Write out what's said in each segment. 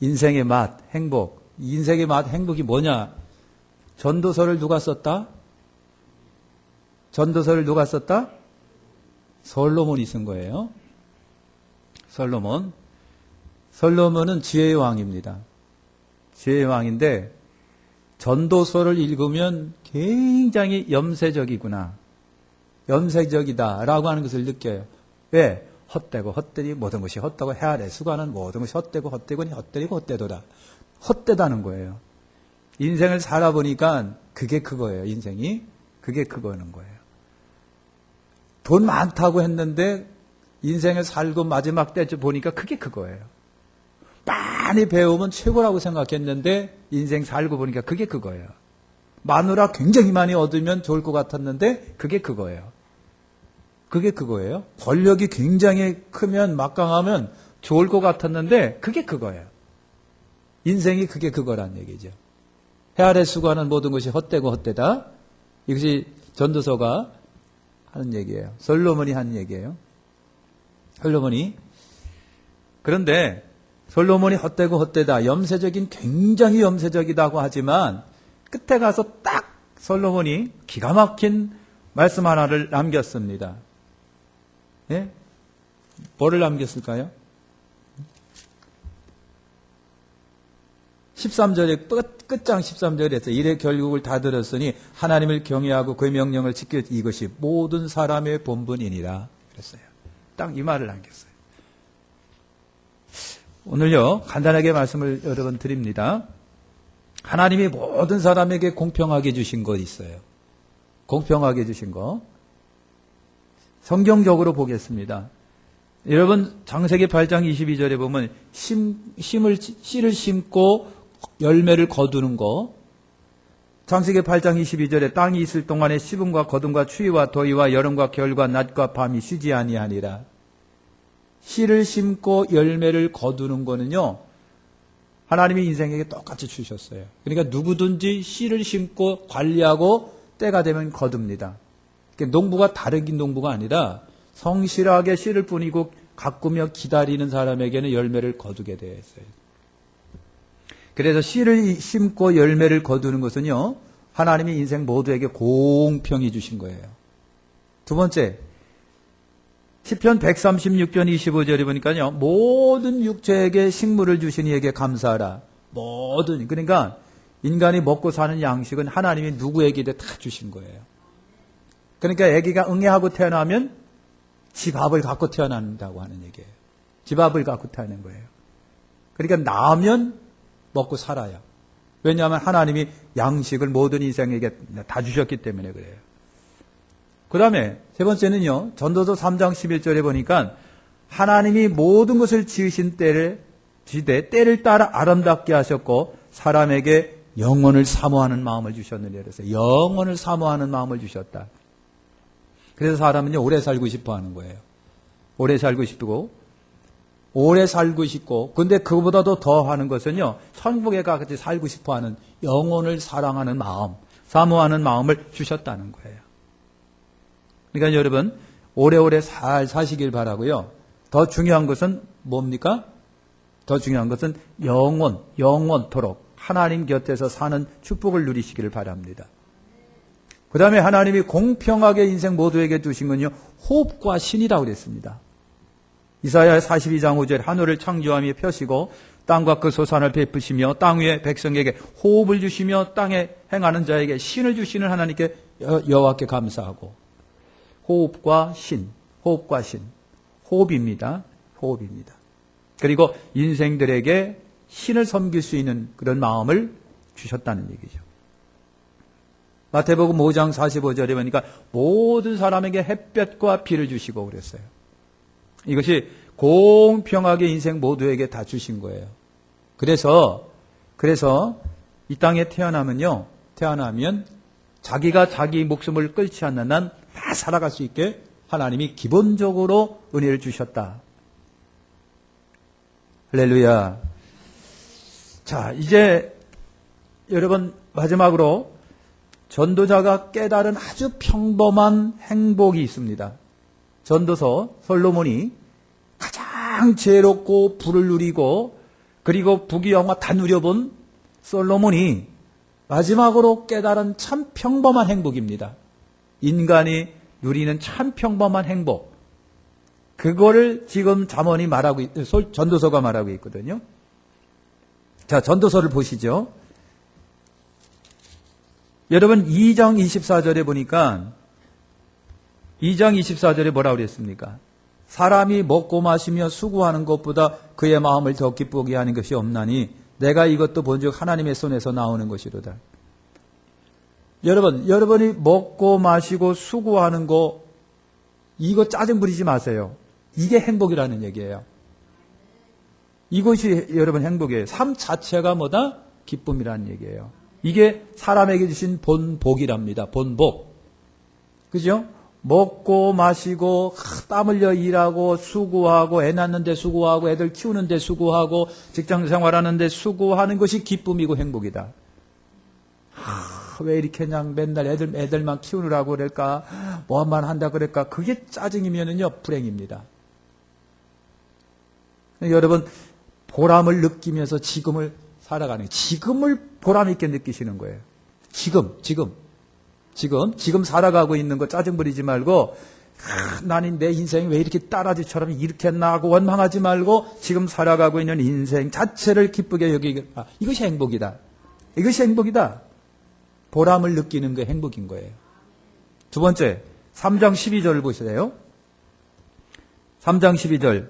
인생의 맛, 행복. 인생의 맛, 행복이 뭐냐? 전도서를 누가 썼다? 전도서를 누가 썼다? 솔로몬이 쓴 거예요. 솔로몬. 솔로몬은 지혜의 왕입니다. 지혜의 왕인데 전도서를 읽으면 굉장히 염세적이구나. 염세적이다라고 하는 것을 느껴요. 왜? 헛되고 헛되니 모든 것이 헛되고 헤아래 수고하는 모든 것이 헛되고 헛되고니 헛되고 헛되도다. 헛되다는 거예요. 인생을 살아보니까 그게 그거예요. 인생이. 그게 그거는 거예요. 돈 많다고 했는데 인생을 살고 마지막 때쯤 보니까 그게 그거예요. 많이 배우면 최고라고 생각했는데 인생 살고 보니까 그게 그거예요. 마누라 굉장히 많이 얻으면 좋을 것 같았는데 그게 그거예요. 그게 그거예요. 권력이 굉장히 크면 막강하면 좋을 것 같았는데 그게 그거예요. 인생이 그게 그거란 얘기죠. 해 아래 수고하는 모든 것이 헛되고 헛되다. 이것이 전도서가 하는 얘기예요. 솔로몬이 하는 얘기예요. 솔로몬이. 그런데 솔로몬이 헛되고 헛되다. 염세적인 굉장히 염세적이다고 하지만 끝에 가서 딱 솔로몬이 기가 막힌 말씀 하나를 남겼습니다. 예? 뭐를 남겼을까요? 13절에 끝장 13절에서 이래 결국을 다 들었으니 하나님을 경외하고 그의 명령을 지켜 이것이 모든 사람의 본분이니라 그랬어요. 딱 이 말을 남겼어요. 오늘요 간단하게 말씀을 여러 번 드립니다. 하나님이 모든 사람에게 공평하게 주신 것 있어요. 공평하게 주신 거. 성경적으로 보겠습니다. 여러분 창세기 8장 22절에 보면 씨를 심고 열매를 거두는 거. 창세기 8장 22절에 땅이 있을 동안에 씨름과 거둠과 추위와 더위와 여름과 겨울과 낮과 밤이 쉬지 아니하니라. 씨를 심고 열매를 거두는 거는요. 하나님이 인생에게 똑같이 주셨어요. 그러니까 누구든지 씨를 심고 관리하고 때가 되면 거둡니다. 농부가 다르긴 농부가 아니라 성실하게 씨를 뿌리고 가꾸며 기다리는 사람에게는 열매를 거두게 되어 있어요. 그래서 씨를 심고 열매를 거두는 것은요. 하나님이 인생 모두에게 공평히 주신 거예요. 두 번째, 시편 136편 25절에 보니까요. 모든 육체에게 식물을 주신 이에게 감사하라. 모든. 그러니까 인간이 먹고 사는 양식은 하나님이 누구에게도 다 주신 거예요. 그러니까 아기가 응애하고 태어나면 집밥을 갖고 태어난다고 하는 얘기예요. 집밥을 갖고 태어난 거예요. 그러니까 나면 먹고 살아요. 왜냐하면 하나님이 양식을 모든 인생에게 다 주셨기 때문에 그래요. 그 다음에 세 번째는요. 전도서 3장 11절에 보니까 하나님이 모든 것을 지으신 때를 따라 아름답게 하셨고 사람에게 영혼을 사모하는 마음을 주셨느니라 그래서 영혼을 사모하는 마음을 주셨다. 그래서 사람은요 오래 살고 싶어 하는 거예요. 오래 살고 싶고 근데 그보다도 더 하는 것은요 천국에 같이 살고 싶어 하는 영혼을 사랑하는 마음, 사모하는 마음을 주셨다는 거예요. 그러니까 여러분 오래오래 사시길 바라고요. 더 중요한 것은 뭡니까? 더 중요한 것은 영원토록 하나님 곁에서 사는 축복을 누리시기를 바랍니다. 그 다음에 하나님이 공평하게 인생 모두에게 주신 건요 호흡과 신이라고 그랬습니다. 이사야 42장 5절 하늘을 창조하며 펴시고 땅과 그 소산을 베푸시며 땅 위에 백성에게 호흡을 주시며 땅에 행하는 자에게 신을 주시는 하나님께 여호와께 감사하고 호흡과 신. 호흡입니다. 그리고 인생들에게 신을 섬길 수 있는 그런 마음을 주셨다는 얘기죠. 마태복음 5장 45절에 보니까 모든 사람에게 햇볕과 비를 주시고 그랬어요. 이것이 공평하게 인생 모두에게 다 주신 거예요. 그래서 이 땅에 태어나면 자기가 자기 목숨을 끌지 않는 한 다 살아갈 수 있게 하나님이 기본적으로 은혜를 주셨다. 할렐루야. 자, 이제 여러분 마지막으로 전도자가 깨달은 아주 평범한 행복이 있습니다. 전도서 솔로몬이 가장 지혜롭고 부를 누리고 그리고 부귀영화 다 누려본 솔로몬이 마지막으로 깨달은 참 평범한 행복입니다. 인간이 누리는 참 평범한 행복. 그거를 지금 잠언이 말하고, 전도서가 말하고 있거든요. 자, 전도서를 보시죠. 여러분 2장 24절에 보니까 2장 24절에 뭐라고 그랬습니까? 사람이 먹고 마시며 수고하는 것보다 그의 마음을 더 기쁘게 하는 것이 없나니 내가 이것도 본즉 하나님의 손에서 나오는 것이로다. 여러분이 먹고 마시고 수고하는 거 이거 짜증 부리지 마세요. 이게 행복이라는 얘기예요. 이것이 여러분 행복이에요. 삶 자체가 뭐다? 기쁨이라는 얘기예요. 이게 사람에게 주신 본복이랍니다. 본복. 그죠? 먹고 마시고 땀 흘려 일하고 수고하고 애 낳는데 수고하고 애들 키우는데 수고하고 직장 생활하는데 수고하는 것이 기쁨이고 행복이다. 왜 이렇게 그냥 맨날 애들만 키우느라고 그럴까? 뭐만 한다 그럴까? 그게 짜증이면은요 불행입니다. 여러분 보람을 느끼면서 지금을 살아가는 지금을 보람 있게 느끼시는 거예요. 지금 살아가고 있는 거 짜증 부리지 말고 나는 내 인생이 왜 이렇게 따라지처럼 이렇게 했나 하고 원망하지 말고 지금 살아가고 있는 인생 자체를 기쁘게 여기고 이것이 행복이다. 이것이 행복이다. 보람을 느끼는 게 행복인 거예요. 두 번째 3장 12절을 보세요. 3장 12절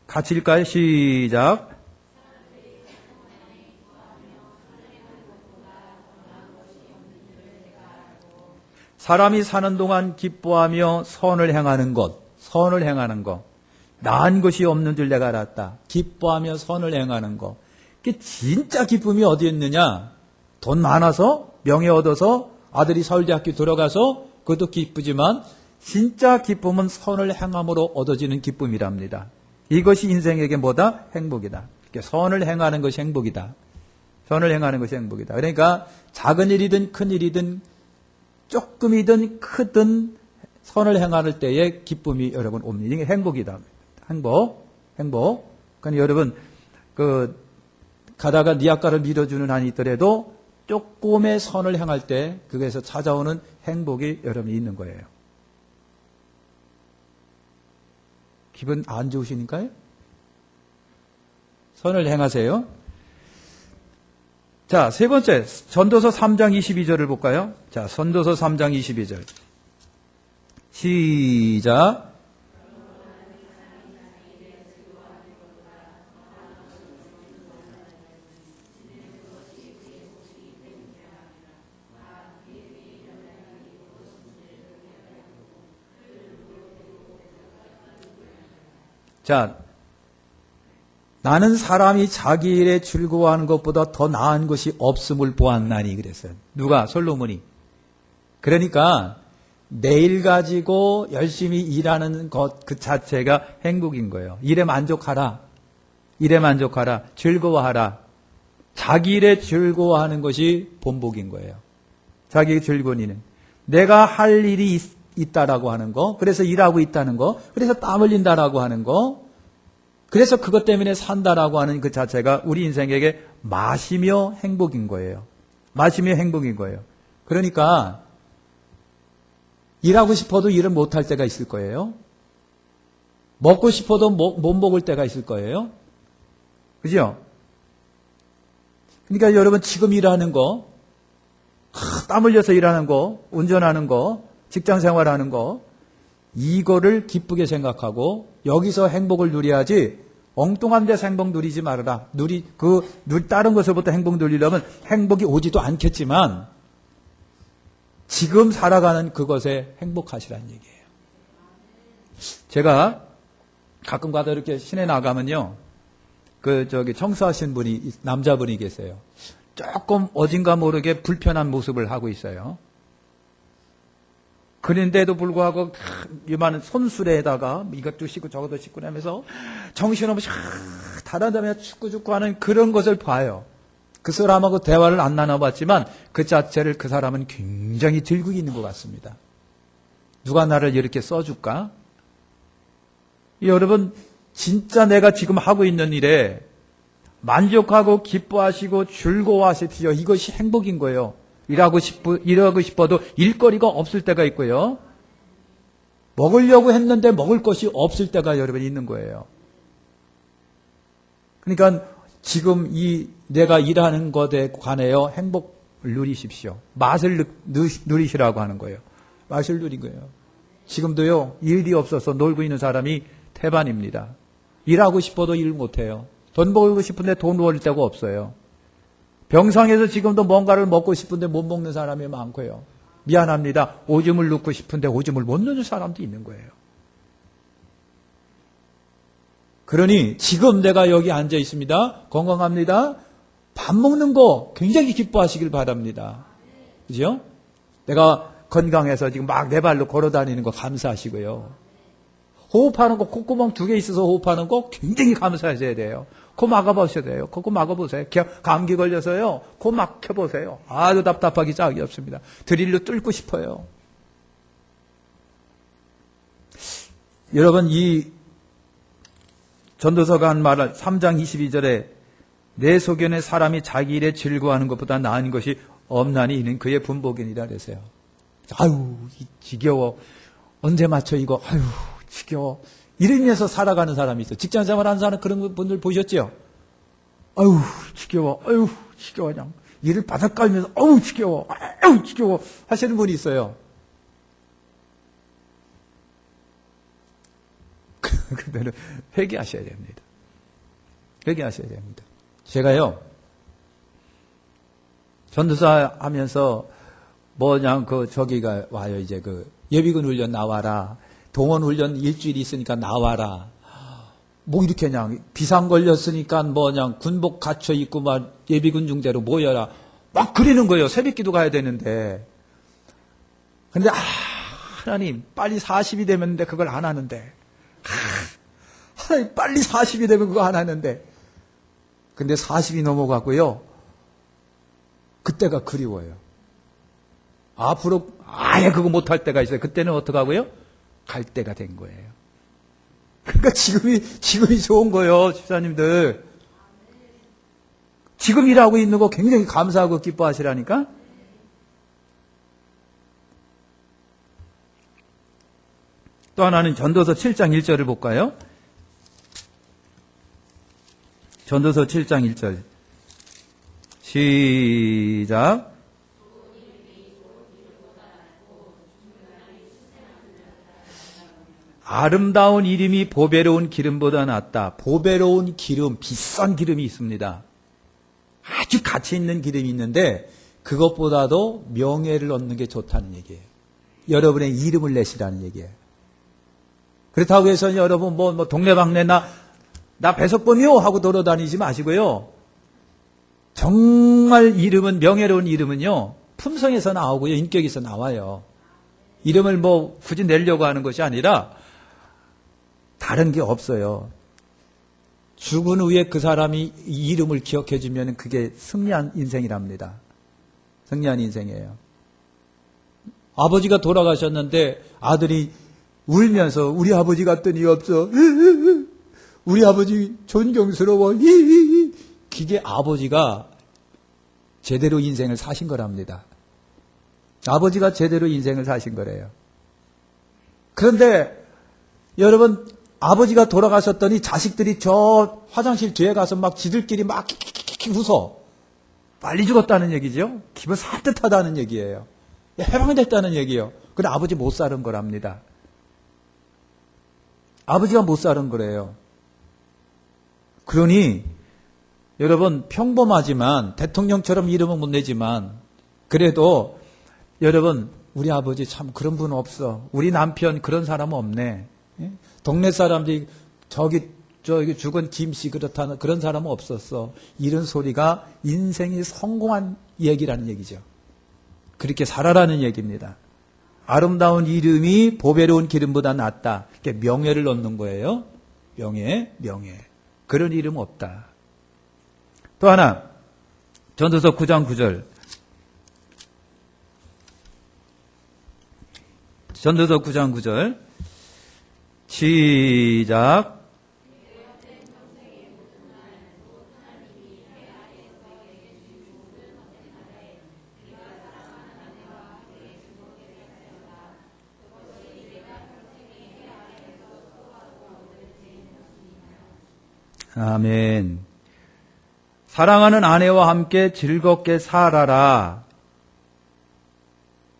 같이 읽을까요? 시작. 사람이 사는 동안 기뻐하며 선을 행하는 것, 나은 것이 없는 줄 내가 알았다. 기뻐하며 선을 행하는 것. 그게 진짜 기쁨이 어디에 있느냐? 돈 많아서, 명예 얻어서, 아들이 서울대학교 들어가서, 그것도 기쁘지만, 진짜 기쁨은 선을 행함으로 얻어지는 기쁨이랍니다. 이것이 인생에게 뭐다? 행복이다. 선을 행하는 것이 행복이다. 선을 행하는 것이 행복이다. 그러니까 작은 일이든 큰 일이든 조금이든 크든 선을 행할 때에 기쁨이 여러분 옵니다. 이게 행복이다. 행복. 그러니까 여러분 가다가 니아까를 밀어주는 한이 있더라도 조금의 선을 행할 때 그게서 찾아오는 행복이 여러분이 있는 거예요. 기분 안 좋으시니까요? 선을 행하세요. 자, 세 번째, 전도서 3장 22절을 볼까요? 자, 전도서 3장 22절. 시작. 자, 나는 사람이 자기 일에 즐거워하는 것보다 더 나은 것이 없음을 보았나니 그랬어요. 누가? 솔로몬이. 그러니까 내일 가지고 열심히 일하는 것 그 자체가 행복인 거예요. 일에 만족하라. 즐거워하라. 자기 일에 즐거워하는 것이 본복인 거예요. 자기 즐거운 일은. 내가 할 일이 있다라고 하는 거, 그래서 일하고 있다는 거, 그래서 땀 흘린다라고 하는 거, 그래서 그것 때문에 산다라고 하는 그 자체가 우리 인생에게 마시며 행복인 거예요. 그러니까 일하고 싶어도 일을 못할 때가 있을 거예요. 먹고 싶어도 못 먹을 때가 있을 거예요. 그죠? 그러니까 여러분 지금 일하는 거, 땀 흘려서 일하는 거, 운전하는 거, 직장 생활하는 거, 이거를 기쁘게 생각하고 여기서 행복을 누려야지 엉뚱한 데서 행복 누리지 말아라. 다른 것으로부터 행복 누리려면 행복이 오지도 않겠지만 지금 살아가는 그것에 행복하시라는 얘기예요. 제가 가끔 가다 이렇게 시내 나가면요. 청소하신 분이, 남자분이 계세요. 조금 어딘가 모르게 불편한 모습을 하고 있어요. 그런데도 불구하고 이만한 손수레에다가 이것도 씻고 저것도 씻고 하면서 정신없이 다른 다음에 축구 하는 그런 것을 봐요. 그 사람하고 대화를 안 나눠봤지만 그 자체를 그 사람은 굉장히 들고 있는 것 같습니다. 누가 나를 이렇게 써줄까? 여러분 진짜 내가 지금 하고 있는 일에 만족하고 기뻐하시고 즐거워하십시오. 이것이 행복인 거예요. 일하고 싶어도 일거리가 없을 때가 있고요. 먹으려고 했는데 먹을 것이 없을 때가 여러분 있는 거예요. 그러니까 지금 내가 일하는 것에 관하여 행복을 누리십시오. 맛을 누리시라고 하는 거예요. 맛을 누린 거예요. 지금도요, 일이 없어서 놀고 있는 사람이 태반입니다. 일하고 싶어도 일 못해요. 돈 벌고 싶은데 돈 벌 데가 없어요. 병상에서 지금도 뭔가를 먹고 싶은데 못 먹는 사람이 많고요. 미안합니다. 오줌을 넣고 싶은데 오줌을 못 넣는 사람도 있는 거예요. 그러니 지금 내가 여기 앉아 있습니다. 건강합니다. 밥 먹는 거 굉장히 기뻐하시길 바랍니다. 그죠? 내가 건강해서 지금 막 내 발로 걸어 다니는 거 감사하시고요. 호흡하는 거 콧구멍 2개 있어서 호흡하는 거 굉장히 감사하셔야 돼요. 코 막아보셔야 돼요. 코 막아보세요. 감기 걸려서요. 코 막혀보세요. 아주 답답하기 짝이 없습니다. 드릴로 뚫고 싶어요. 여러분 이 전도서가 한 말을 3장 22절에 내 소견에 사람이 자기 일에 즐거워하는 것보다 나은 것이 없나니 이는 그의 분복이니라 그랬어요. 아유 지겨워. 언제 맞춰 이거. 아유 지겨워. 이러면서 살아가는 사람이 있어요. 직장생활 하는 사람 그런 분들 보셨죠? 아유 지겨워. 아유 지겨워. 그냥 일을 바닥 깔면서 아유 지겨워. 아유 지겨워 하시는 분이 있어요. 그때는 회개하셔야 됩니다. 회개하셔야 됩니다. 제가요 전도사 하면서 저기가 와요. 이제 예비군 훈련 나와라. 동원 훈련 일주일이 있으니까 나와라. 뭐 이렇게 그냥 비상 걸렸으니까 그냥 군복 갖춰 입고 막 예비군 중대로 모여라. 막 그러는 거예요. 새벽기도 가야 되는데. 근데 하나님 빨리 40이 되면 그걸 안 하는데. 하나님 빨리 40이 되면 그거 안 하는데. 근데 40이 넘어가고요. 그때가 그리워요. 앞으로 아예 그거 못할 때가 있어요. 그때는 어떡하고요? 갈 때가 된 거예요. 그러니까 지금이 좋은 거예요, 집사님들. 지금 일하고 있는 거 굉장히 감사하고 기뻐하시라니까? 또 하나는 전도서 7장 1절을 볼까요? 전도서 7장 1절. 시작. 아름다운 이름이 보배로운 기름보다 낫다. 보배로운 기름, 비싼 기름이 있습니다. 아주 가치 있는 기름이 있는데 그것보다도 명예를 얻는 게 좋다는 얘기예요. 여러분의 이름을 내시라는 얘기예요. 그렇다고 해서 여러분 동네방네 나 배석범이요 하고 돌아다니지 마시고요. 정말 이름은, 명예로운 이름은요, 품성에서 나오고요, 인격에서 나와요. 이름을 굳이 내려고 하는 것이 아니라 다른 게 없어요. 죽은 후에 그 사람이 이 이름을 기억해 주면 그게 승리한 인생이랍니다. 승리한 인생이에요. 아버지가 돌아가셨는데 아들이 울면서 우리 아버지 같더니 없어. 우리 아버지 존경스러워. 그게 아버지가 제대로 인생을 사신 거랍니다. 아버지가 제대로 인생을 사신 거래요. 그런데 여러분 아버지가 돌아가셨더니 자식들이 저 화장실 뒤에 가서 막 지들끼리 막 킥킥킥 웃어. 빨리 죽었다는 얘기죠. 기분 산뜻하다는 얘기예요. 해방됐다는 얘기예요. 그런데 아버지 못 사는 거랍니다. 아버지가 못 사는 거래요. 그러니 여러분 평범하지만 대통령처럼 이름은 못 내지만 그래도 여러분 우리 아버지 참 그런 분 없어. 우리 남편 그런 사람은 없네. 동네 사람들이 저기 죽은 김씨 그렇다는 그런 사람은 없었어. 이런 소리가 인생이 성공한 얘기라는 얘기죠. 그렇게 살아라는 얘기입니다. 아름다운 이름이 보배로운 기름보다 낫다. 이렇게 명예를 얻는 거예요. 명예. 그런 이름 없다. 또 하나 전도서 9장 9절. 전도서 9장 9절. 시작. 아멘. 사랑하는 아내와 함께 즐겁게 살아라.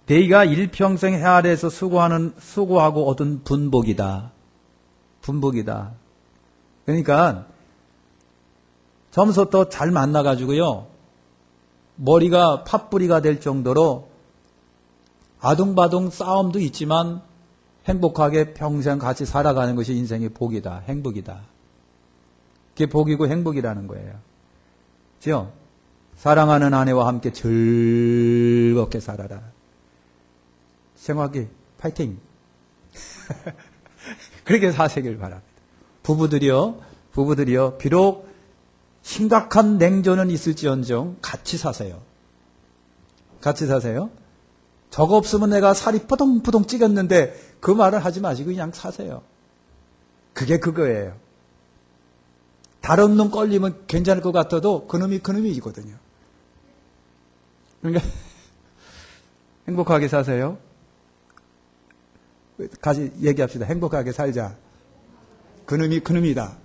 네가 일평생 해 아래에서 수고하고 얻은 분복이다. 분복이다. 그러니까 점수도 잘 만나가지고요. 머리가 팥뿌리가 될 정도로 아둥바둥 싸움도 있지만 행복하게 평생 같이 살아가는 것이 인생의 복이다. 행복이다. 그게 복이고 행복이라는 거예요. 그죠? 사랑하는 아내와 함께 즐겁게 살아라. 생활기 파이팅. 그렇게 사시길 바랍니다. 부부들이요, 비록 심각한 냉전은 있을지언정 같이 사세요. 같이 사세요. 저거 없으면 내가 살이 뿌동뿌동 찌겠는데 그 말을 하지 마시고 그냥 사세요. 그게 그거예요. 다른 놈 걸리면 괜찮을 것 같아도 그놈이 그놈이거든요. 그러니까 행복하게 사세요. 같이 얘기합시다. 행복하게 살자. 그놈이 그놈이다.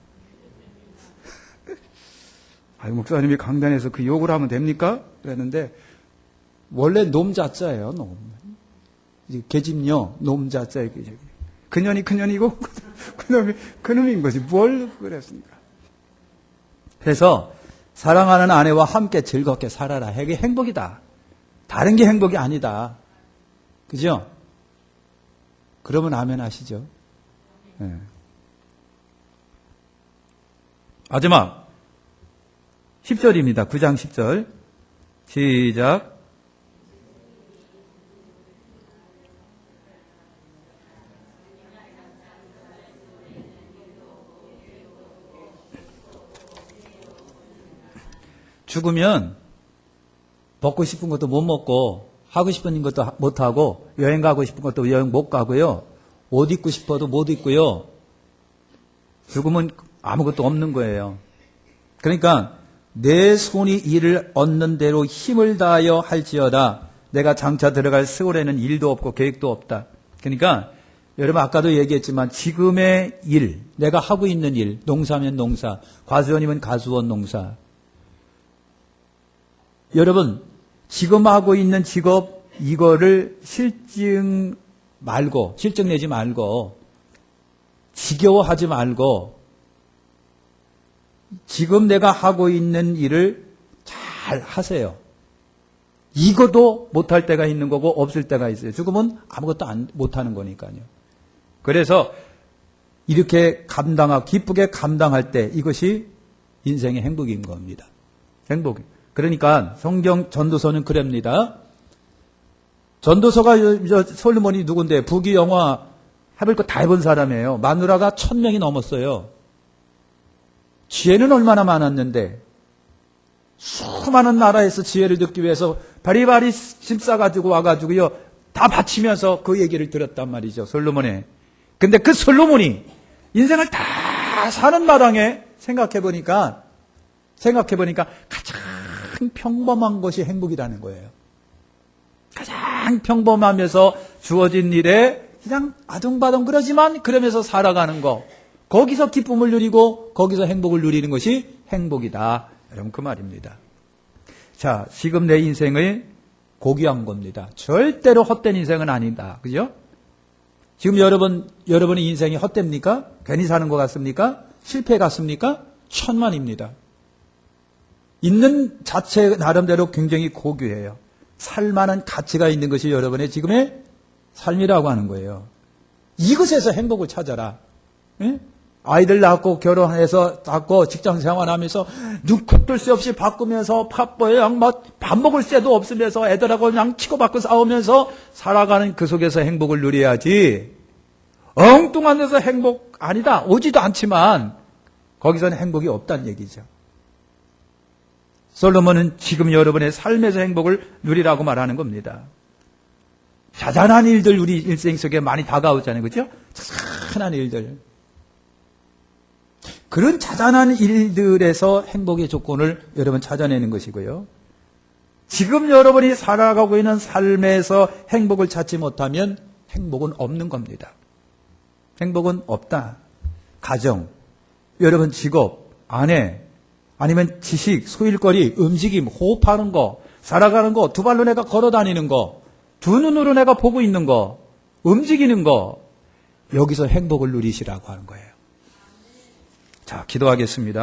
아유, 목사님이 강단에서 그 욕을 하면 됩니까? 그랬는데 원래 놈자자예요. 놈. 계집녀 놈자자예요. 그년이 그년이고 그놈이 그놈인 거지. 뭘 그랬습니까? 그래서 사랑하는 아내와 함께 즐겁게 살아라. 이게 행복이다. 다른 게 행복이 아니다. 그죠? 그러면 아멘 하시죠. 네. 마지막 10절입니다. 9장 10절. 시작. 죽으면 먹고 싶은 것도 못 먹고 하고 싶은 것도 못 하고 여행 가고 싶은 것도 여행 못 가고요. 옷 입고 싶어도 못 입고요. 죽으면 아무것도 없는 거예요. 그러니까 내 손이 이를 얻는 대로 힘을 다하여 할지어다. 내가 장차 들어갈 세월에는 일도 없고 계획도 없다. 그러니까 여러분 아까도 얘기했지만 지금의 일, 내가 하고 있는 일, 농사면 농사, 과수원이면 과수원 농사. 여러분 지금 하고 있는 직업 이거를 실증 내지 말고 지겨워하지 말고 지금 내가 하고 있는 일을 잘 하세요. 이것도 못할 때가 있는 거고 없을 때가 있어요. 죽으면 아무것도 못하는 거니까요. 그래서 이렇게 기쁘게 감당할 때 이것이 인생의 행복인 겁니다. 행복. 그러니까 성경 전도서는 그럽니다. 전도서가 솔로몬이 누군데 부귀 영화 해볼 거 다 해본 사람이에요. 마누라가 1000명이 넘었어요. 지혜는 얼마나 많았는데 수많은 나라에서 지혜를 듣기 위해서 바리바리 짐 싸가지고 와가지고요 다 바치면서 그 얘기를 들었단 말이죠. 솔로몬에. 근데 그 솔로몬이 인생을 다 사는 마당에 생각해보니까 가장 평범한 것이 행복이라는 거예요. 가장 평범하면서 주어진 일에 그냥 아둥바둥 그러면서 살아가는 거. 거기서 기쁨을 누리고 거기서 행복을 누리는 것이 행복이다. 여러분 그 말입니다. 자, 지금 내 인생을 고귀한 겁니다. 절대로 헛된 인생은 아니다. 그죠? 지금 여러분의 인생이 헛됩니까? 괜히 사는 것 같습니까? 실패 같습니까? 천만입니다. 있는 자체 나름대로 굉장히 고귀해요. 살만한 가치가 있는 것이 여러분의 지금의 삶이라고 하는 거예요. 이것에서 행복을 찾아라. 예? 아이들 낳고 결혼해서 낳고 직장 생활하면서 눈코 뜰 새 없이 바꾸면서 밥 먹을 새도 없으면서 애들하고 그냥 치고받고 싸우면서 살아가는 그 속에서 행복을 누려야지. 엉뚱한 데서 행복 아니다. 오지도 않지만 거기서는 행복이 없다는 얘기죠. 솔로몬은 지금 여러분의 삶에서 행복을 누리라고 말하는 겁니다. 자잘한 일들 우리 일생 속에 많이 다가오잖아요. 그렇죠? 자잘한 일들. 그런 자잘한 일들에서 행복의 조건을 여러분 찾아내는 것이고요. 지금 여러분이 살아가고 있는 삶에서 행복을 찾지 못하면 행복은 없는 겁니다. 행복은 없다. 가정, 여러분 직업, 아내, 아니면 지식, 소일거리, 움직임, 호흡하는 거, 살아가는 거, 두 발로 내가 걸어 다니는 거, 두 눈으로 내가 보고 있는 거, 움직이는 거, 여기서 행복을 누리시라고 하는 거예요. 자, 기도하겠습니다.